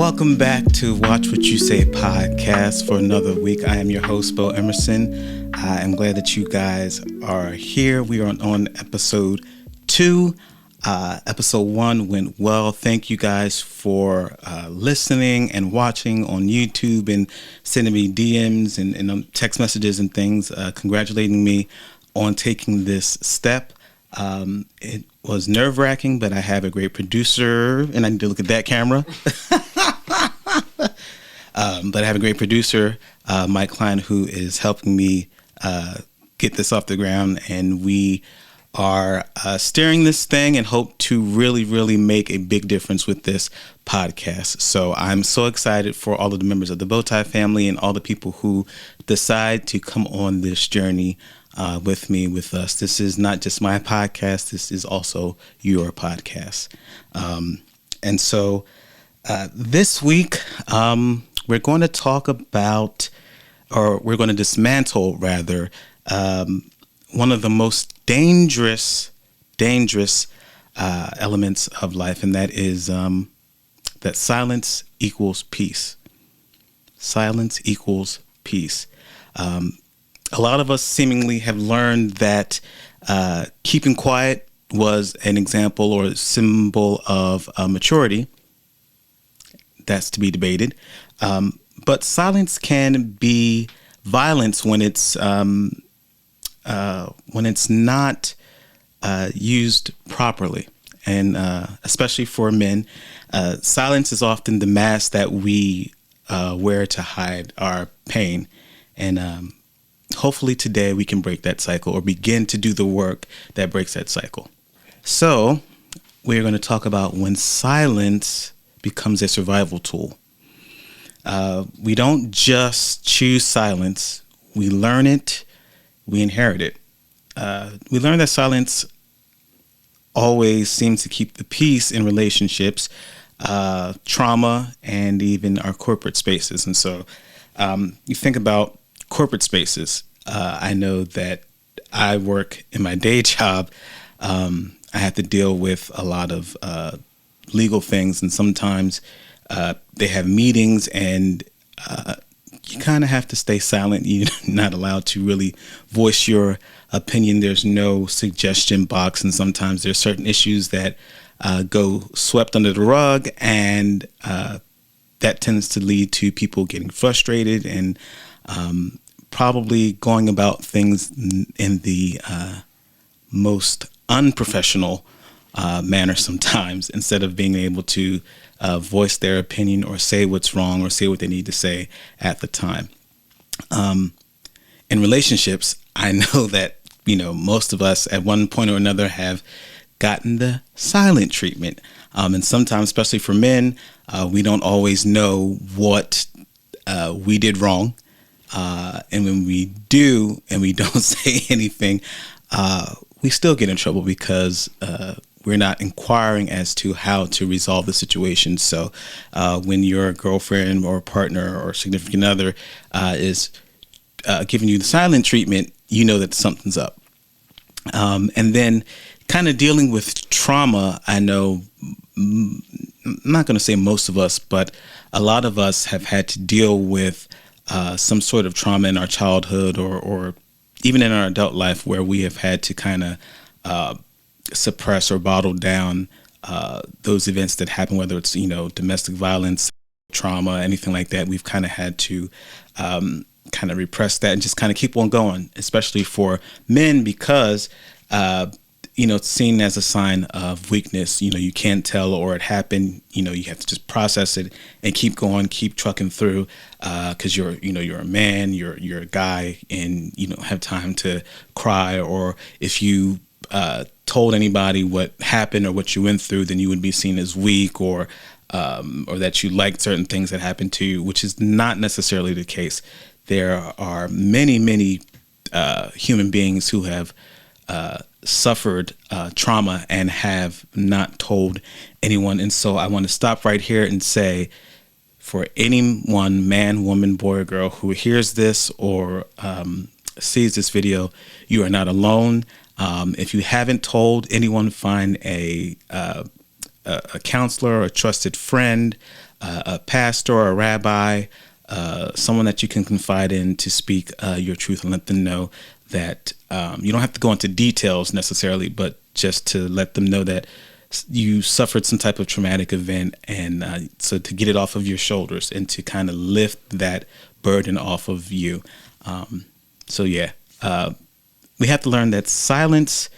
Welcome back to Watch What You Say podcast for another week. I am your host, Beaux Emerson. I am glad that you guys are here. We are on episode 2. Episode 1 went well. Thank you guys for listening and watching on YouTube and sending me DMs and text messages and things, congratulating me on taking this step. It was nerve-wracking, but I have a great producer, and I need to look at that camera. But I have a great producer, Mike Klein, who is helping me get this off the ground, and we are steering this thing and hope to really make a big difference with this podcast. So I'm so excited for all of the members of the Bowtie family and all the people who decide to come on this journey with us. This is not just my podcast. This is also your podcast. And so this week, we're going to talk about, or we're going to dismantle rather, one of the most dangerous elements of life, and that is that silence equals peace. Silence equals peace. A lot of us seemingly have learned that keeping quiet was an example or a symbol of maturity. That's to be debated. But silence can be violence when it's not used properly, and especially for men, silence is often the mask that we wear to hide our pain. And hopefully today we can break that cycle, or begin to do the work that breaks that cycle. So we're going to talk about when silence becomes a survival tool. We don't just choose silence. We learn it. We inherit it. We learn that silence always seems to keep the peace in relationships, trauma, and even our corporate spaces. And so you think about corporate spaces. I know that I work in my day job. I have to deal with a lot of legal things, and sometimes they have meetings, and you kind of have to stay silent. You're not allowed to really voice your opinion. There's no suggestion box, and sometimes there's certain issues that go swept under the rug, and that tends to lead to people getting frustrated and probably going about things in the most unprofessional manner sometimes, instead of being able to voice their opinion or say what's wrong or say what they need to say at the time. In relationships, I know that, most of us at one point or another have gotten the silent treatment. And sometimes, especially for men, we don't always know what we did wrong. And when we do and we don't say anything, we still get in trouble because we're not inquiring as to how to resolve the situation. So when your girlfriend or partner or significant other is giving you the silent treatment, you know that something's up. And then kind of dealing with trauma, I know, I'm not going to say most of us, but a lot of us have had to deal with some sort of trauma in our childhood or even in our adult life, where we have had to kind of suppress or bottle down those events that happen, whether it's, domestic violence, trauma, anything like that. We've kind of had to kind of repress that and just kind of keep on going, especially for men, because it's seen as a sign of weakness. You can't tell, or it happened. You have to just process it and keep going, keep trucking through, because you're a man, you're a guy, and you don't have time to cry. Or if you told anybody what happened or what you went through, then you would be seen as weak, or that you liked certain things that happened to you, which is not necessarily the case. There are many human beings who have suffered trauma and have not told anyone. And so I want to stop right here and say, for anyone, man, woman, boy, or girl, who hears this or sees this video, you are not alone. If you haven't told anyone, find a counselor, a trusted friend, a pastor or a rabbi, someone that you can confide in to speak your truth and let them know that you don't have to go into details necessarily, but just to let them know that you suffered some type of traumatic event, and so to get it off of your shoulders and to kind of lift that burden off of you. So yeah, we have to learn that silence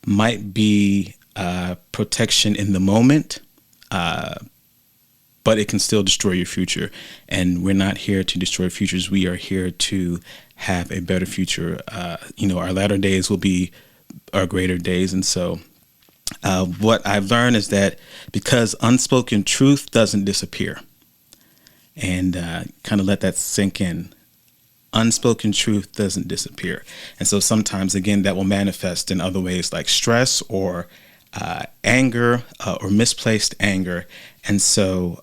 might be protection in the moment, but it can still destroy your future. And we're not here to destroy futures. We are here to have a better future. Our latter days will be our greater days. And so what I've learned is that because unspoken truth doesn't disappear, and kind of let that sink in. Unspoken truth doesn't disappear. And so sometimes, again, that will manifest in other ways like stress or anger or misplaced anger. And so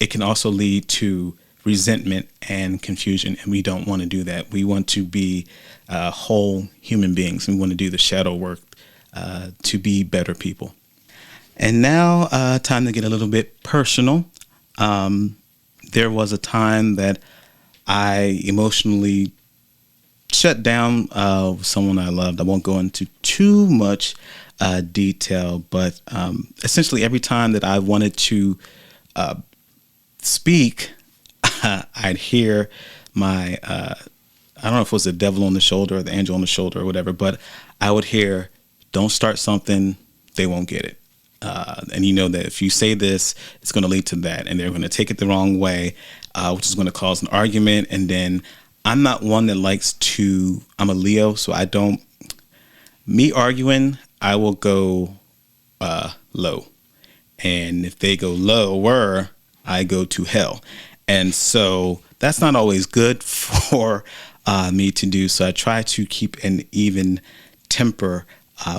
it can also lead to resentment and confusion. And we don't want to do that. We want to be whole human beings. We want to do the shadow work to be better people. And now time to get a little bit personal. There was a time that I emotionally shut down someone I loved. I won't go into too much detail, but essentially every time that I wanted to speak, I'd hear my, I don't know if it was the devil on the shoulder or the angel on the shoulder or whatever, but I would hear, don't start something, they won't get it. And you know that if you say this, it's going to lead to that, and they're going to take it the wrong way, which is going to cause an argument. And then I'm not one that likes to, I'm a Leo, so me arguing, I will go low. And if they go lower, I go to hell. And so that's not always good for me to do. So I try to keep an even temper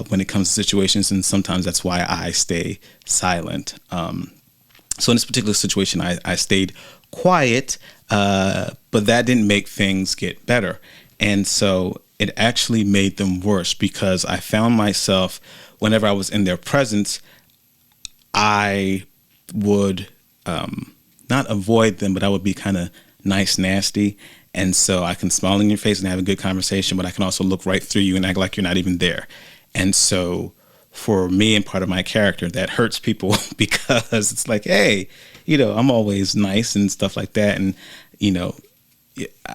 when it comes to situations, and sometimes that's why I stay silent. So in this particular situation, I stayed quiet, but that didn't make things get better. And so it actually made them worse, because I found myself, whenever I was in their presence, I would not avoid them, but I would be kind of nice, nasty. And so I can smile in your face and have a good conversation, but I can also look right through you and act like you're not even there. And so for me and part of my character, that hurts people because it's like, hey, I'm always nice and stuff like that. And,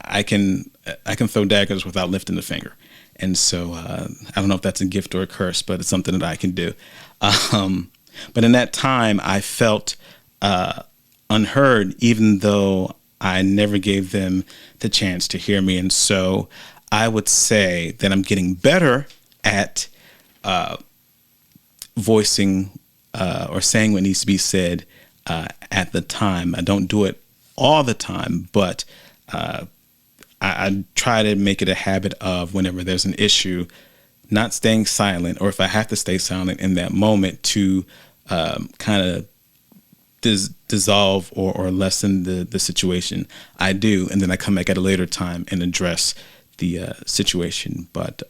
I can throw daggers without lifting the finger. And so I don't know if that's a gift or a curse, but it's something that I can do. But in that time, I felt unheard, even though I never gave them the chance to hear me. And so I would say that I'm getting better at voicing or saying what needs to be said at the time. I don't do it all the time, but I try to make it a habit of, whenever there's an issue, not staying silent, or if I have to stay silent in that moment, to kind of dissolve or lessen the situation. I do, and then I come back at a later time and address the situation. But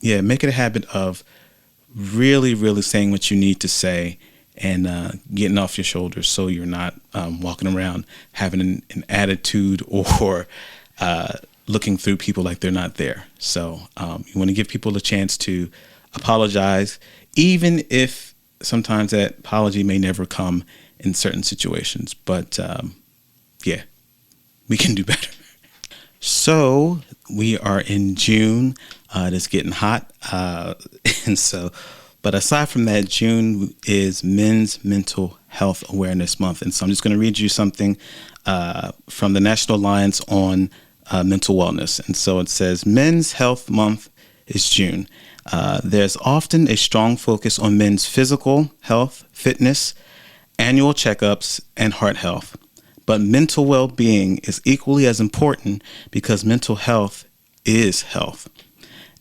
make it a habit of really, really saying what you need to say, and getting off your shoulders, so you're not walking around having an attitude or looking through people like they're not there. So you want to give people a chance to apologize, even if sometimes that apology may never come in certain situations. But we can do better. So we are in June. It's getting hot. And so, but aside from that, June is Men's Mental Health Awareness Month. And so I'm just going to read you something from the National Alliance on Mental Wellness. And so it says, Men's Health Month is June. There's often a strong focus on men's physical health, fitness, annual checkups, and heart health. But mental well-being is equally as important, because mental health is health.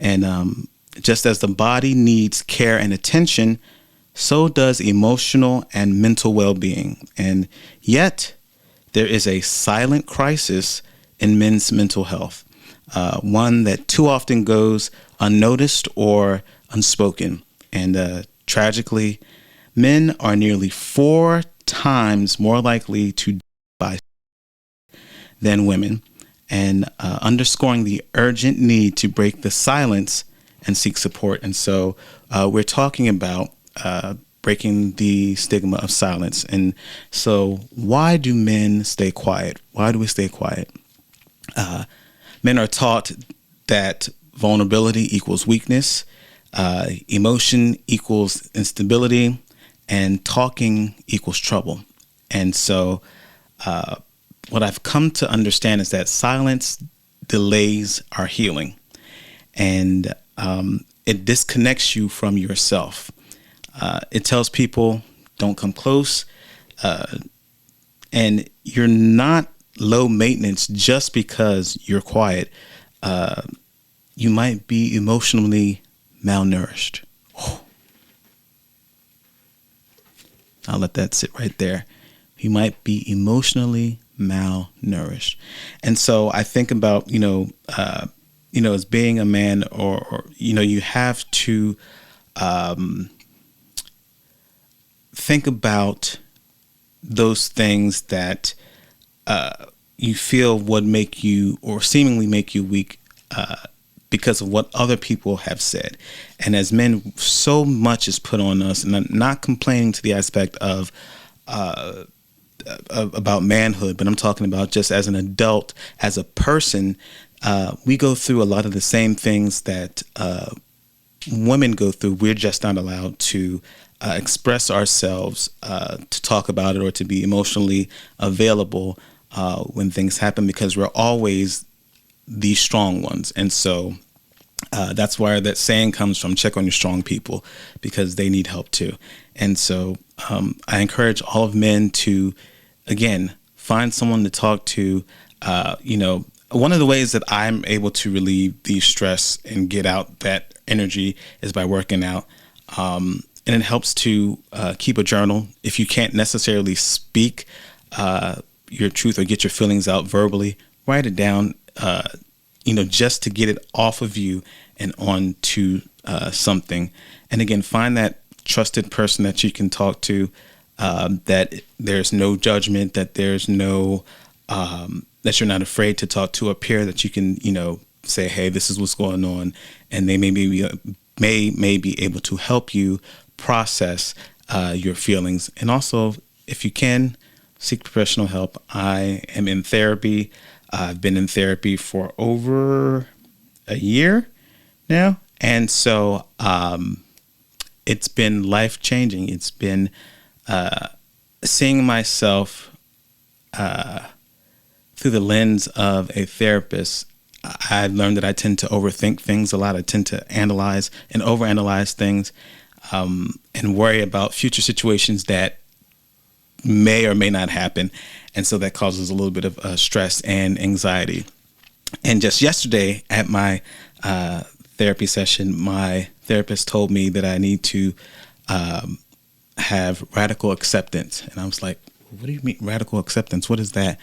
And just as the body needs care and attention, so does emotional and mental well-being. And yet, there is a silent crisis in men's mental health, one that too often goes unnoticed or unspoken. And tragically, men are nearly 4 times more likely to die than women, and underscoring the urgent need to break the silence and seek support. And so we're talking about breaking the stigma of silence. And so why do men stay quiet? Why do we stay quiet? Men are taught that vulnerability equals weakness, emotion equals instability, and talking equals trouble. And so what I've come to understand is that silence delays our healing, and it disconnects you from yourself. It tells people don't come close, and you're not low maintenance just because you're quiet. You might be emotionally malnourished. I'll let that sit right there. You might be emotionally malnourished. And so I think about, as being a man, or you have to think about those things that you feel would make you, or seemingly make you weak, because of what other people have said. And as men, so much is put on us, and I'm not complaining to the aspect of about manhood, but I'm talking about just as an adult, as a person, we go through a lot of the same things that women go through. We're just not allowed to express ourselves, to talk about it, or to be emotionally available when things happen, because we're always the strong ones. And so that's where that saying comes from: check on your strong people, because they need help too. And so I encourage all of men to, again, find someone to talk to. One of the ways that I'm able to relieve the stress and get out that energy is by working out. And it helps to keep a journal. If you can't necessarily speak your truth or get your feelings out verbally, write it down, just to get it off of you and onto something. And again, find that trusted person that you can talk to, that there's no judgment, that there's no, that you're not afraid to talk to, a peer that you can, say, hey, this is what's going on. And they may be able to help you process your feelings. And also, if you can, seek professional help. I am in therapy. I've been in therapy for over a year now. And so it's been life-changing. It's been seeing myself through the lens of a therapist. I've learned that I tend to overthink things a lot. I tend to analyze and overanalyze things, and worry about future situations that may or may not happen. And so that causes a little bit of stress and anxiety. And just yesterday at my therapy session, my therapist told me that I need to have radical acceptance. And I was like, what do you mean radical acceptance? What is that?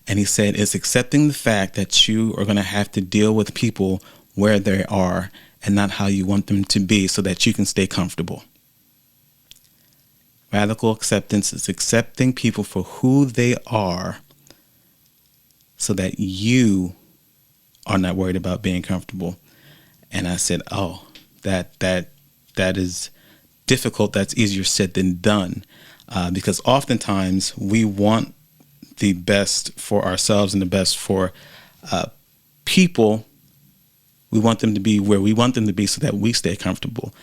And he said, it's accepting the fact that you are going to have to deal with people where they are and not how you want them to be, so that you can stay comfortable. Radical acceptance is accepting people for who they are, so that you are not worried about being comfortable. And I said, oh, that is difficult. That's easier said than done, because oftentimes we want the best for ourselves and the best for people. We want them to be where we want them to be, so that we stay comfortable.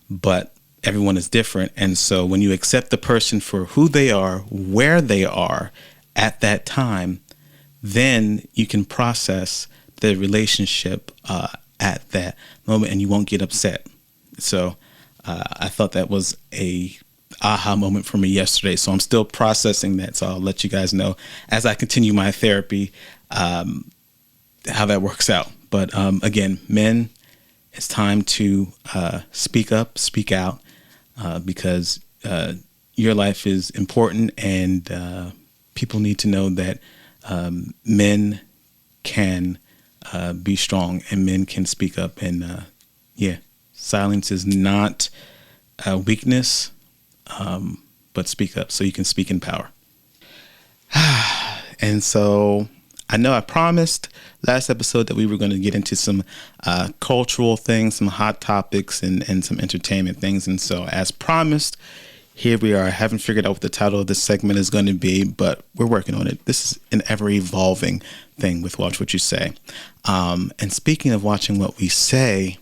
But everyone is different. And so when you accept the person for who they are, where they are at that time, then you can process the relationship at that moment, and you won't get upset. So I thought that was a aha moment for me yesterday. So I'm still processing that. So I'll let you guys know as I continue my therapy how that works out. But again, men, it's time to speak up, speak out, because your life is important, and people need to know that men can be strong, and men can speak up. And silence is not weakness. but speak up so you can speak in power. And so I know I promised last episode that we were going to get into some cultural things, some hot topics, and some entertainment things. And so as promised, here we are. I haven't figured out what the title of this segment is going to be, but we're working on it. This is an ever-evolving thing with Watch What You Say. And speaking of watching what we say,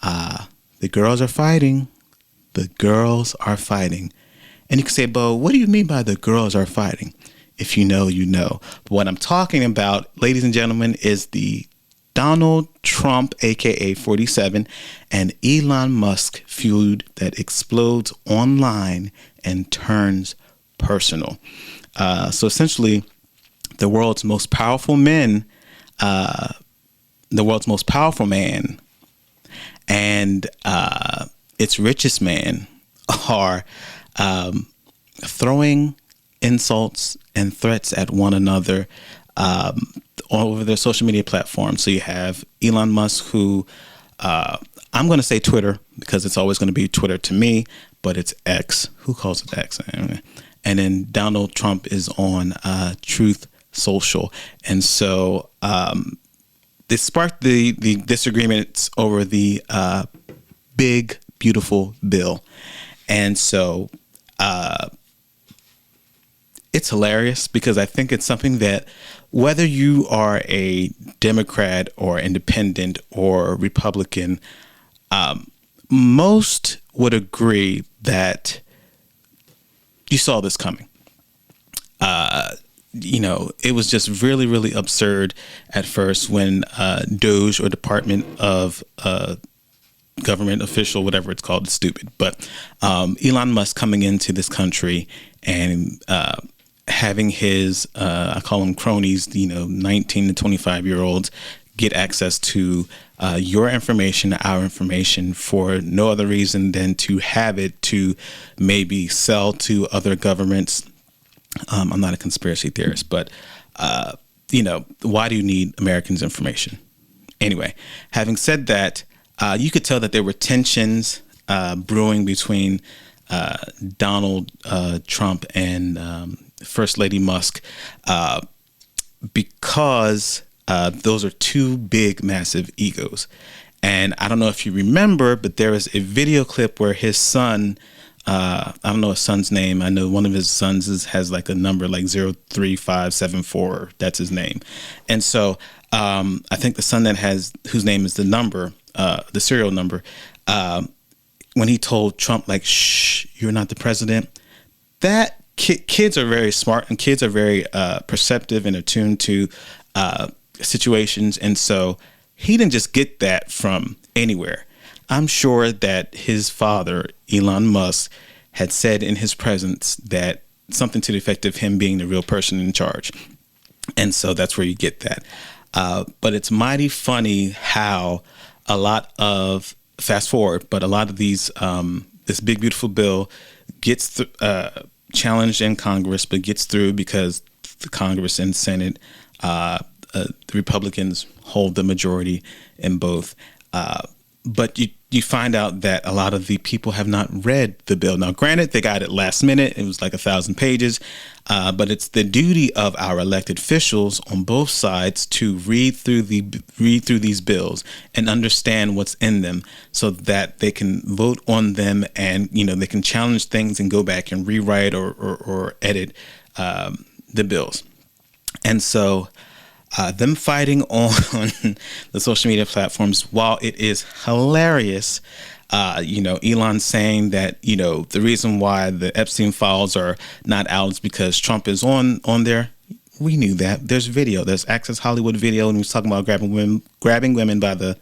the girls are fighting. The girls are fighting. And you can say, Beau, what do you mean by the girls are fighting? If you know, you know. But what I'm talking about, ladies and gentlemen, is the Donald Trump, aka 47, and Elon Musk feud that explodes online and turns personal. So essentially, the world's most powerful man, and its richest man are throwing insults and threats at one another all over their social media platforms. So you have Elon Musk, who I'm going to say Twitter because it's always going to be Twitter to me, but it's X. Who calls it X? And then Donald Trump is on Truth Social. And so this sparked the disagreements over the big, beautiful bill. And so it's hilarious because I think it's something that whether you are a Democrat or independent or Republican, most would agree that you saw this coming. It was just really, really absurd at first when DOJ or Department of Government official, whatever it's called, it's stupid. But Elon Musk coming into this country and having his, I call them cronies, 19 to 25-year-olds get access to your information, our information, for no other reason than to have it to maybe sell to other governments. I'm not a conspiracy theorist, but, why do you need Americans' information? Anyway, having said that, you could tell that there were tensions brewing between Donald Trump and First Lady Musk because those are two big, massive egos. And I don't know if you remember, but there was a video clip where his son, I don't know his son's name. I know one of his sons has like a number like 03574. That's his name. And so I think the son whose name is the number, the serial number, when he told Trump, like, shh, you're not the president, that kids are very smart and kids are very perceptive and attuned to situations. And so he didn't just get that from anywhere. I'm sure that his father, Elon Musk, had said in his presence that something to the effect of him being the real person in charge. And so that's where you get that. But it's mighty funny how a lot of, fast forward, but a lot of these, this big, beautiful bill gets challenged in Congress, but gets through because the Congress and Senate, the Republicans hold the majority in both. But you find out that a lot of the people have not read the bill. Now, granted, they got it last minute. It was like 1,000 pages. But it's the duty of our elected officials on both sides to read through these bills and understand what's in them so that they can vote on them and, they can challenge things and go back and rewrite or edit the bills. And so them fighting on the social media platforms, while it is hilarious, Elon saying that, the reason why the Epstein files are not out is because Trump is on there. We knew that. There's video. There's Access Hollywood video, and he was talking about grabbing women by the,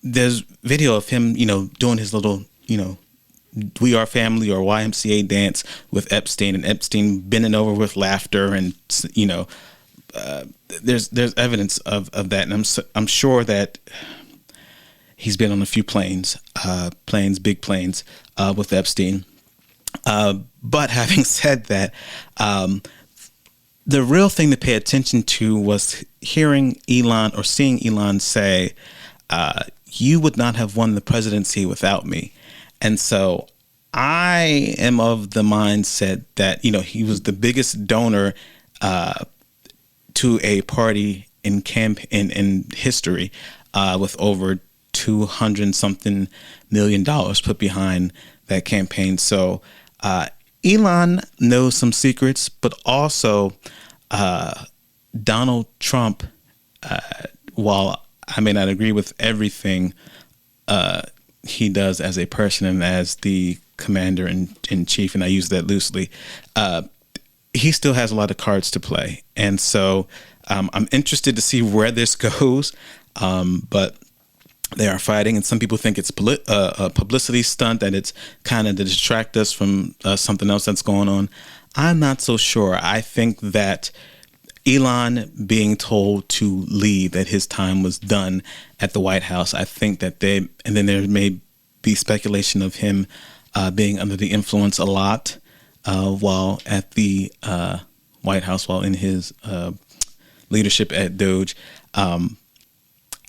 there's video of him, doing his little, We Are Family or YMCA dance with Epstein, and Epstein bending over with laughter, and there's evidence of that, and I'm sure that he's been on a few big planes with Epstein. But having said that, the real thing to pay attention to was hearing Elon or seeing Elon say, "You would not have won the presidency without me." And so I am of the mindset that, he was the biggest donor to a party in history, with over 200 something $1 million put behind that campaign. So Elon knows some secrets, but also Donald Trump, while I may not agree with everything he does as a person and as the commander in chief, and I use that loosely, he still has a lot of cards to play. And so I'm interested to see where this goes. But they are fighting, and some people think it's a publicity stunt, that it's kind of to distract us from something else that's going on. I'm not so sure. I think that Elon being told to leave, that his time was done at the White House, I think that and then there may be speculation of him being under the influence a lot while at the White House, while in his leadership at Doge.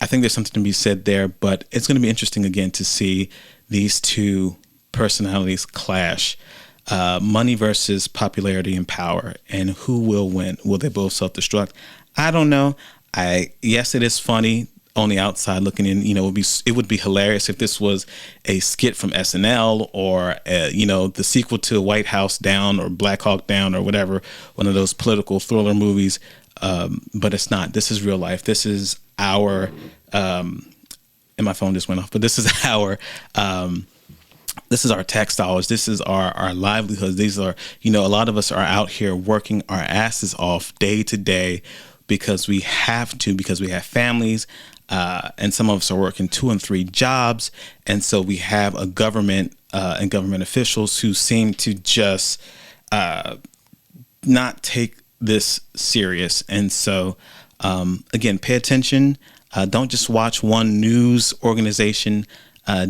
I think there's something to be said there, but it's going to be interesting again to see these two personalities clash. Money versus popularity and power, and who will win? Will they both self-destruct? I don't know. Yes, it is funny on the outside looking in. It would be hilarious if this was a skit from SNL, or the sequel to White House Down or Black Hawk Down or whatever, one of those political thriller movies. But it's not. This is real life. This is our. And my phone just went off. But this is our. This is our tax dollars. This is our livelihoods. These are, a lot of us are out here working our asses off day to day because we have to, because we have families. And some of us are working 2 and 3 jobs. And so we have a government and government officials who seem to just not take this serious. And so, again, pay attention. Don't just watch one news organization.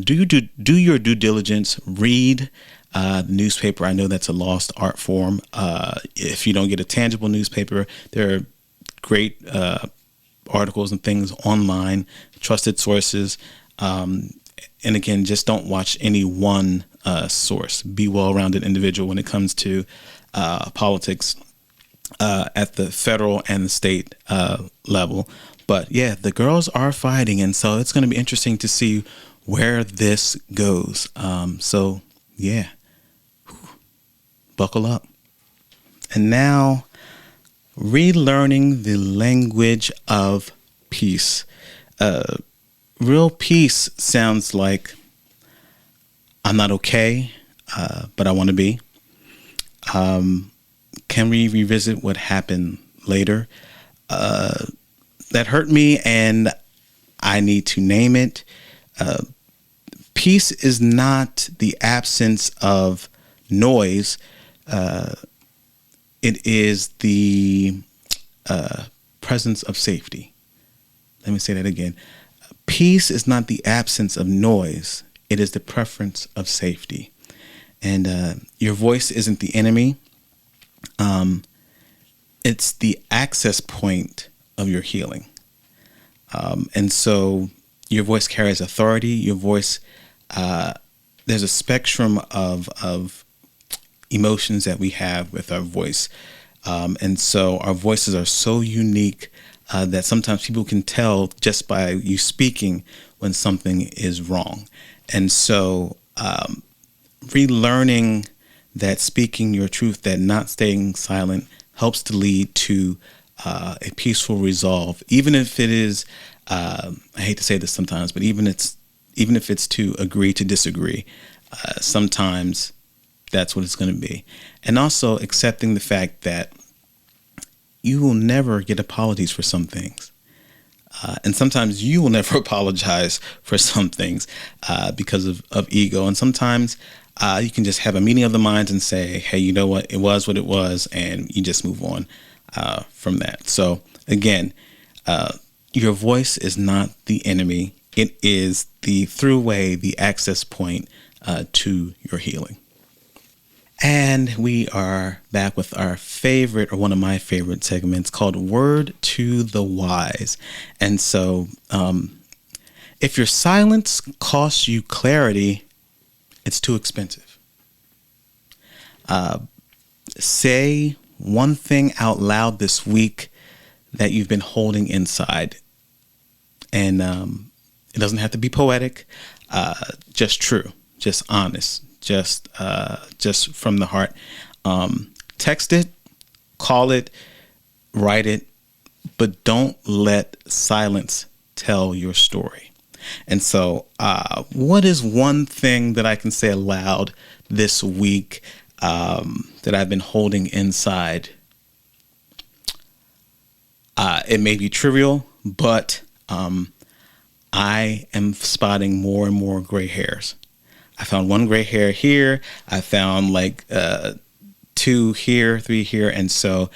Do your due diligence. Read the newspaper. I know that's a lost art form. If you don't get a tangible newspaper, there are great articles and things online, trusted sources. And again, just don't watch any one source. Be well-rounded individual when it comes to politics at the federal and the state level. But yeah, the girls are fighting, and so it's going to be interesting to see where this goes. So yeah, buckle up. And now, relearning the language of peace. Real peace sounds like I'm not okay, but I want to be. Can we revisit what happened later? That hurt me, and I need to name it. Peace is not the absence of noise. It is the presence of safety. Let me say that again. Peace is not the absence of noise. It is the preference of safety. And your voice isn't the enemy. It's the access point of your healing. And so your voice carries authority. Your voice, there's a spectrum of emotions that we have with our voice. And so our voices are so unique that sometimes people can tell just by you speaking when something is wrong. And so relearning that speaking your truth, that not staying silent, helps to lead to a peaceful resolve, even if it is, I hate to say this sometimes, but even if it's to agree to disagree, sometimes that's what it's going to be. And also accepting the fact that you will never get apologies for some things. And sometimes you will never apologize for some things because of ego. And sometimes you can just have a meeting of the minds and say, hey, you know what? It was what it was. And you just move on from that. So again, your voice is not the enemy. It is the throughway, the access point to your healing. And we are back with our favorite, or one of my favorite segments, called Word to the Wise. And so if your silence costs you clarity, it's too expensive. Say one thing out loud this week that you've been holding inside. And it doesn't have to be poetic, just true, just honest, just from the heart. Text it, call it, write it, but don't let silence tell your story. And so what is one thing that I can say aloud this week that I've been holding inside? It may be trivial, but I am spotting more and more gray hairs. I found one gray hair here. I found like 2 here, 3 here. And so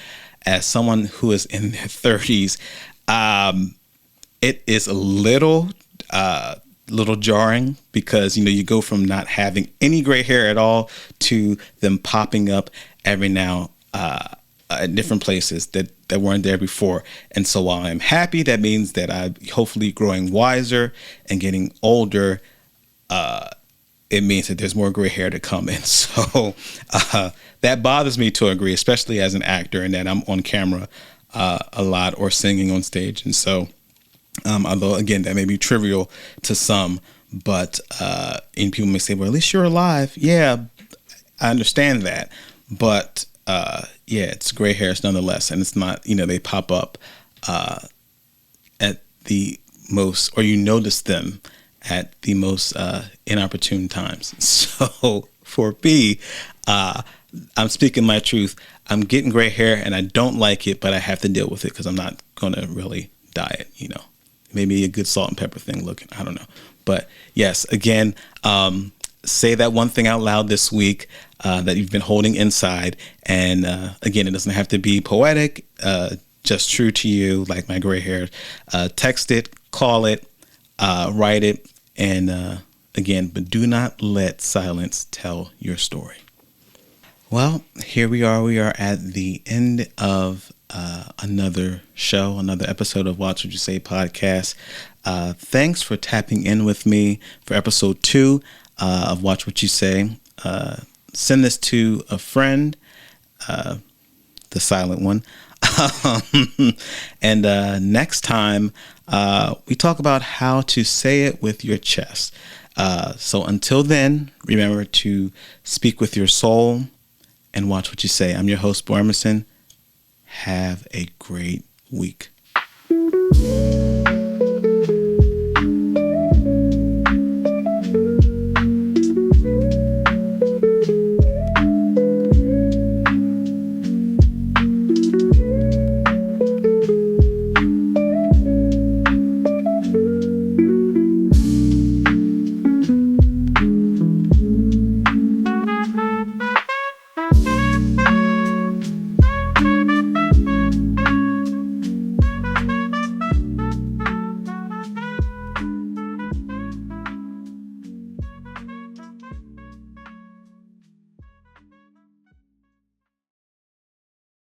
as someone who is in their 30s, it is a little jarring because, you go from not having any gray hair at all to them popping up every now at different places that weren't there before. And so while I'm happy, that means that I'm hopefully growing wiser and getting older. It means that there's more gray hair to come in. So that bothers me to a degree, especially as an actor, and that I'm on camera a lot or singing on stage. And so although, again, that may be trivial to some, but and people may say, well, at least you're alive. Yeah, I understand that. But it's gray hairs nonetheless. And it's not, they pop up at the most, or you notice them at the most inopportune times. So for me, I'm speaking my truth. I'm getting gray hair and I don't like it, but I have to deal with it because I'm not going to really dye it, Maybe a good salt and pepper thing looking. I don't know. But yes, again, say that one thing out loud this week that you've been holding inside. And again, it doesn't have to be poetic, just true to you, like my gray hair. Text it, call it, write it. And again, but do not let silence tell your story. Well, here we are. We are at the end of another show, another episode of Watch What You Say podcast. Thanks for tapping in with me for episode 2 of Watch What You Say. Send this to a friend, the silent one. And next time, we talk about how to say it with your chest. So until then, remember to speak with your soul and watch what you say. I'm your host, Beaux Emerson. Have a great week.